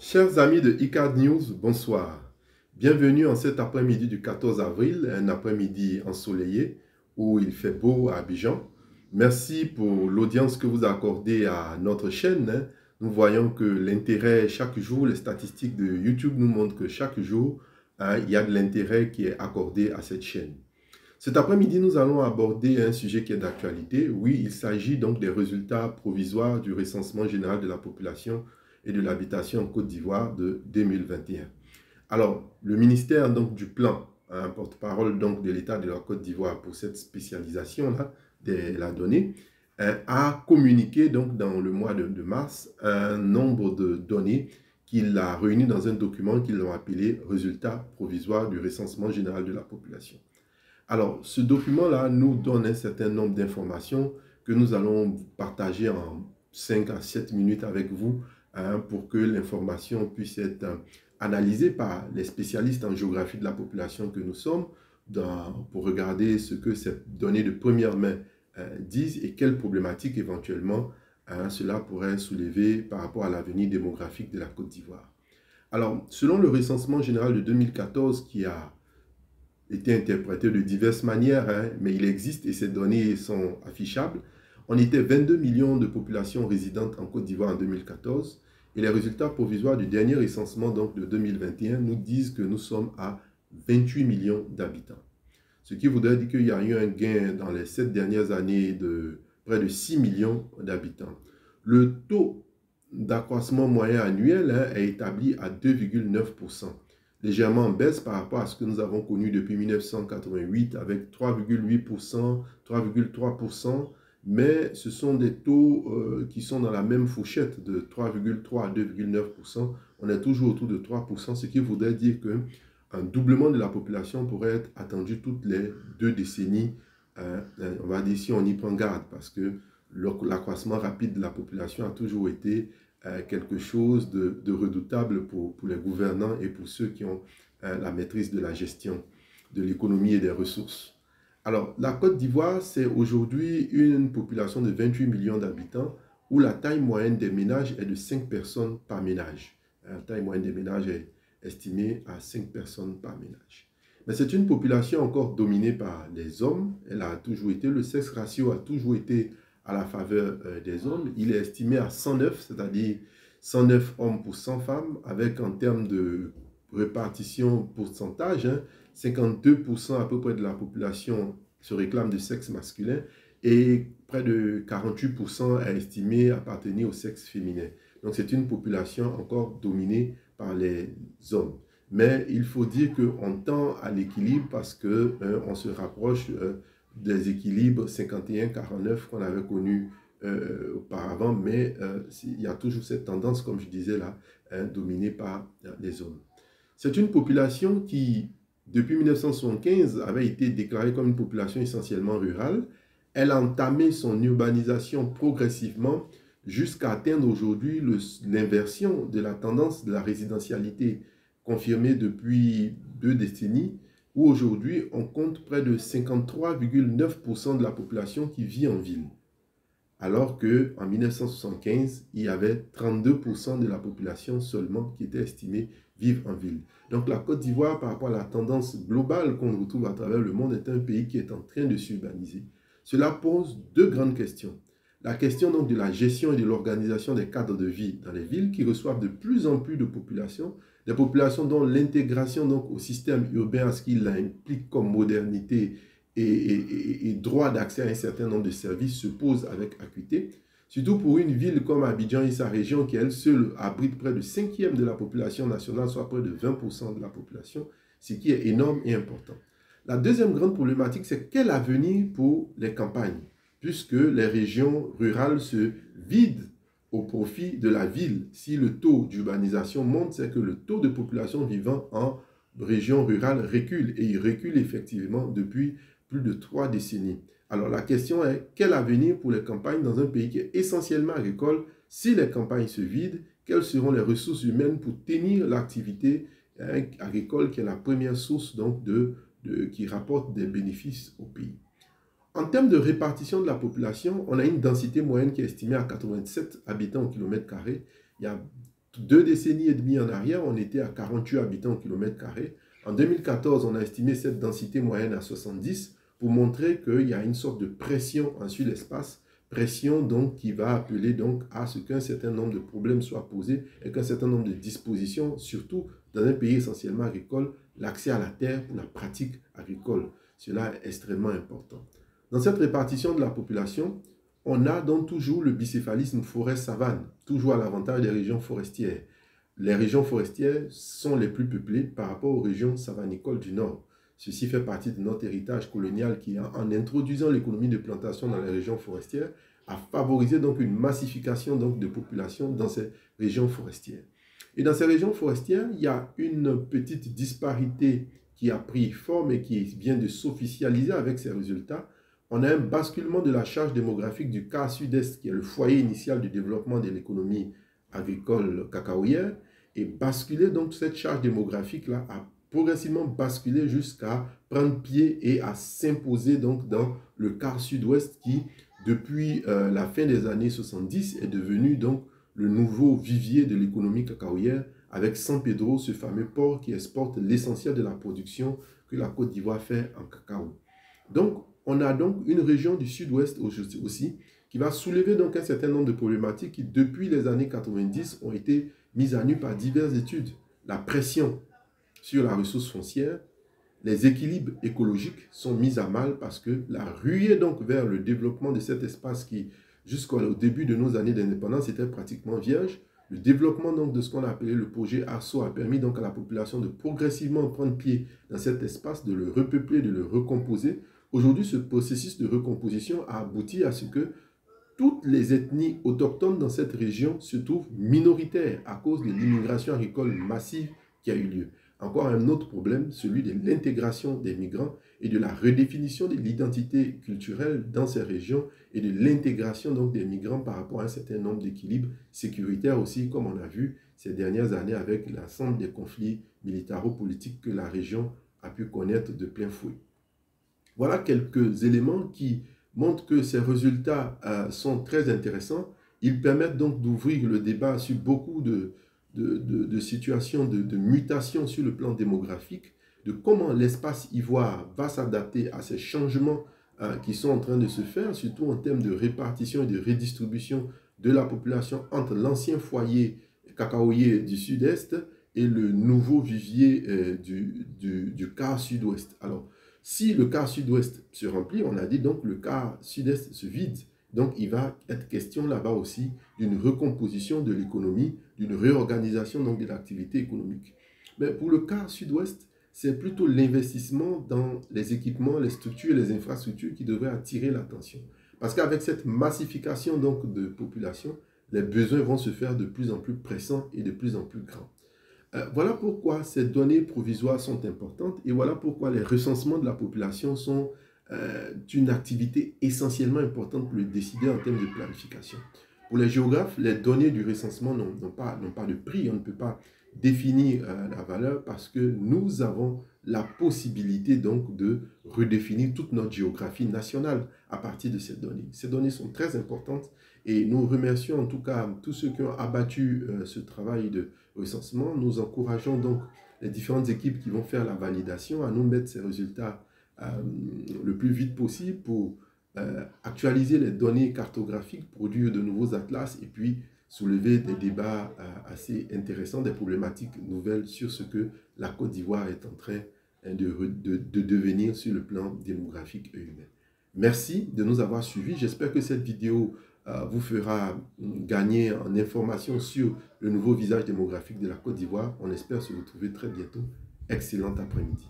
Chers amis de ICAD News, bonsoir. Bienvenue en cet après-midi du 14 avril, un après-midi ensoleillé où il fait beau à Abidjan. Merci pour l'audience que vous accordez à notre chaîne. Nous voyons que l'intérêt chaque jour, les statistiques de YouTube nous montrent que chaque jour, il y a de l'intérêt qui est accordé à cette chaîne. Cet après-midi, nous allons aborder un sujet qui est d'actualité. Oui, il s'agit donc des résultats provisoires du recensement général de la population et de l'habitation en Côte d'Ivoire de 2021. Alors, le ministère donc, du Plan, un porte-parole donc de l'État de la Côte d'Ivoire pour cette spécialisation-là de la donnée, a communiqué donc dans le mois de mars un nombre de données qu'il a réunies dans un document qu'ils ont appelé « Résultats provisoires du recensement général de la population ». Alors, ce document-là nous donne un certain nombre d'informations que nous allons partager en 5 à 7 minutes avec vous pour que l'information puisse être analysée par les spécialistes en géographie de la population que nous sommes pour regarder ce que ces données de première main disent et quelles problématiques éventuellement cela pourrait soulever par rapport à l'avenir démographique de la Côte d'Ivoire. Alors, selon le recensement général de 2014 qui a été interprété de diverses manières, mais il existe et ces données sont affichables. On était 22 millions de populations résidentes en Côte d'Ivoire en 2014 et les résultats provisoires du dernier recensement donc de 2021 nous disent que nous sommes à 28 millions d'habitants. Ce qui voudrait dire qu'il y a eu un gain dans les 7 dernières années de près de 6 millions d'habitants. Le taux d'accroissement moyen annuel est établi à 2,9%. Légèrement en baisse par rapport à ce que nous avons connu depuis 1988 avec 3,8%, 3,3%, mais ce sont des taux qui sont dans la même fourchette de 3,3 à 2,9%. On est toujours autour de 3%, ce qui voudrait dire qu'un doublement de la population pourrait être attendu toutes les 2 décennies, on va dire si on y prend garde, parce que l'accroissement rapide de la population a toujours été quelque chose de redoutable pour les gouvernants et pour ceux qui ont la maîtrise de la gestion de l'économie et des ressources. Alors, la Côte d'Ivoire, c'est aujourd'hui une population de 28 millions d'habitants où la taille moyenne des ménages est de 5 personnes par ménage. La taille moyenne des ménages est estimée à 5 personnes par ménage. Mais c'est une population encore dominée par les hommes. Elle a toujours été, le sexe ratio a toujours été à la faveur des hommes. Il est estimé à 109, c'est-à-dire 109 hommes pour 100 femmes, avec en termes de répartition pourcentage, 52% à peu près de la population se réclame de sexe masculin et près de 48% est estimé appartenir au sexe féminin. Donc c'est une population encore dominée par les hommes. Mais il faut dire qu'on tend à l'équilibre parce qu'on se rapproche des équilibres 51-49 qu'on avait connus auparavant, mais il y a toujours cette tendance, comme je disais là, dominée par les hommes. C'est une population qui, depuis 1975, avait été déclarée comme une population essentiellement rurale. Elle a entamé son urbanisation progressivement jusqu'à atteindre aujourd'hui l'inversion de la tendance de la résidentialité confirmée depuis 2 décennies, où aujourd'hui on compte près de 53,9% de la population qui vit en ville. Alors qu'en 1975, il y avait 32% de la population seulement qui était estimée vivre en ville. Donc la Côte d'Ivoire, par rapport à la tendance globale qu'on retrouve à travers le monde, est un pays qui est en train de s'urbaniser. Cela pose 2 grandes questions. La question donc de la gestion et de l'organisation des cadres de vie dans les villes qui reçoivent de plus en plus de populations, des populations dont l'intégration donc au système urbain, à ce qu'il implique comme modernité et droit d'accès à un certain nombre de services se pose avec acuité. Surtout pour une ville comme Abidjan et sa région qui, elle seule, abrite près de 5e de la population nationale, soit près de 20% de la population, ce qui est énorme et important. La deuxième grande problématique, c'est quel avenir pour les campagnes, puisque les régions rurales se vident au profit de la ville. Si le taux d'urbanisation monte, c'est que le taux de population vivant en région rurale recule, et il recule effectivement depuis plus de 3 décennies. Alors la question est, quel avenir pour les campagnes dans un pays qui est essentiellement agricole? Si les campagnes se vident, quelles seront les ressources humaines pour tenir l'activité agricole qui est la première source donc qui rapporte des bénéfices au pays? En termes de répartition de la population, on a une densité moyenne qui est estimée à 87 habitants au kilomètre carré. Il y a 2 décennies et demie en arrière, on était à 48 habitants au kilomètre carré. En 2014, on a estimé cette densité moyenne à 70 pour montrer qu'il y a une sorte de pression sur l'espace, pression donc qui va appeler donc à ce qu'un certain nombre de problèmes soient posés et qu'un certain nombre de dispositions, surtout dans un pays essentiellement agricole, l'accès à la terre pour la pratique agricole. Cela est extrêmement important. Dans cette répartition de la population, on a donc toujours le bicéphalisme forêt-savane, toujours à l'avantage des régions forestières. Les régions forestières sont les plus peuplées par rapport aux régions savanicoles du Nord. Ceci fait partie de notre héritage colonial qui, en introduisant l'économie de plantation dans les régions forestières, a favorisé donc une massification donc de population dans ces régions forestières. Et dans ces régions forestières, il y a une petite disparité qui a pris forme et qui vient de s'officialiser avec ces résultats. On a un basculement de la charge démographique du quart sud-est, qui est le foyer initial du développement de l'économie agricole cacaoyère, et basculer donc cette charge démographique-là a progressivement basculé jusqu'à prendre pied et à s'imposer donc dans le quart sud-ouest qui, depuis la fin des années 70, est devenu donc le nouveau vivier de l'économie cacaoyère avec San Pedro, ce fameux port qui exporte l'essentiel de la production que la Côte d'Ivoire fait en cacao. Donc, on a donc une région du sud-ouest aussi qui va soulever donc un certain nombre de problématiques qui, depuis les années 90, ont été mises à nu par diverses études. La pression sur la ressource foncière, les équilibres écologiques sont mis à mal parce que la ruée donc vers le développement de cet espace qui, jusqu'au début de nos années d'indépendance, était pratiquement vierge. Le développement donc de ce qu'on a appelé le projet ASSO a permis donc à la population de progressivement prendre pied dans cet espace, de le repeupler, de le recomposer. Aujourd'hui, ce processus de recomposition a abouti à ce que toutes les ethnies autochtones dans cette région se trouvent minoritaires à cause de l'immigration agricole massive qui a eu lieu. Encore un autre problème, celui de l'intégration des migrants et de la redéfinition de l'identité culturelle dans ces régions et de l'intégration donc des migrants par rapport à un certain nombre d'équilibres sécuritaires aussi, comme on a vu ces dernières années avec l'ensemble des conflits militaro-politiques que la région a pu connaître de plein fouet. Voilà quelques éléments qui montrent que ces résultats sont très intéressants. Ils permettent donc d'ouvrir le débat sur beaucoup de situations, de mutations sur le plan démographique, de comment l'espace ivoire va s'adapter à ces changements qui sont en train de se faire, surtout en termes de répartition et de redistribution de la population entre l'ancien foyer cacaoyer du sud-est et le nouveau vivier du quart sud-ouest. Alors, si le quart sud-ouest se remplit, on a dit donc le quart sud-est se vide. Donc, il va être question là-bas aussi d'une recomposition de l'économie, d'une réorganisation donc de l'activité économique. Mais pour le quart sud-ouest, c'est plutôt l'investissement dans les équipements, les structures et les infrastructures qui devraient attirer l'attention. Parce qu'avec cette massification donc de population, les besoins vont se faire de plus en plus pressants et de plus en plus grands. Voilà pourquoi ces données provisoires sont importantes et voilà pourquoi les recensements de la population sont une activité essentiellement importante pour le décider en termes de planification. Pour les géographes, les données du recensement n'ont pas de prix. On ne peut pas définir la valeur parce que nous avons la possibilité donc de redéfinir toute notre géographie nationale à partir de ces données. Ces données sont très importantes et nous remercions en tout cas tous ceux qui ont abattu ce travail de recensement. Nous encourageons donc les différentes équipes qui vont faire la validation à nous mettre ces résultats le plus vite possible pour actualiser les données cartographiques, produire de nouveaux atlas et puis soulever des débats assez intéressants, des problématiques nouvelles sur ce que la Côte d'Ivoire est en train de devenir sur le plan démographique et humain. Merci de nous avoir suivis. J'espère que cette vidéo vous fera gagner en information sur le nouveau visage démographique de la Côte d'Ivoire. On espère se retrouver très bientôt. Excellent après-midi.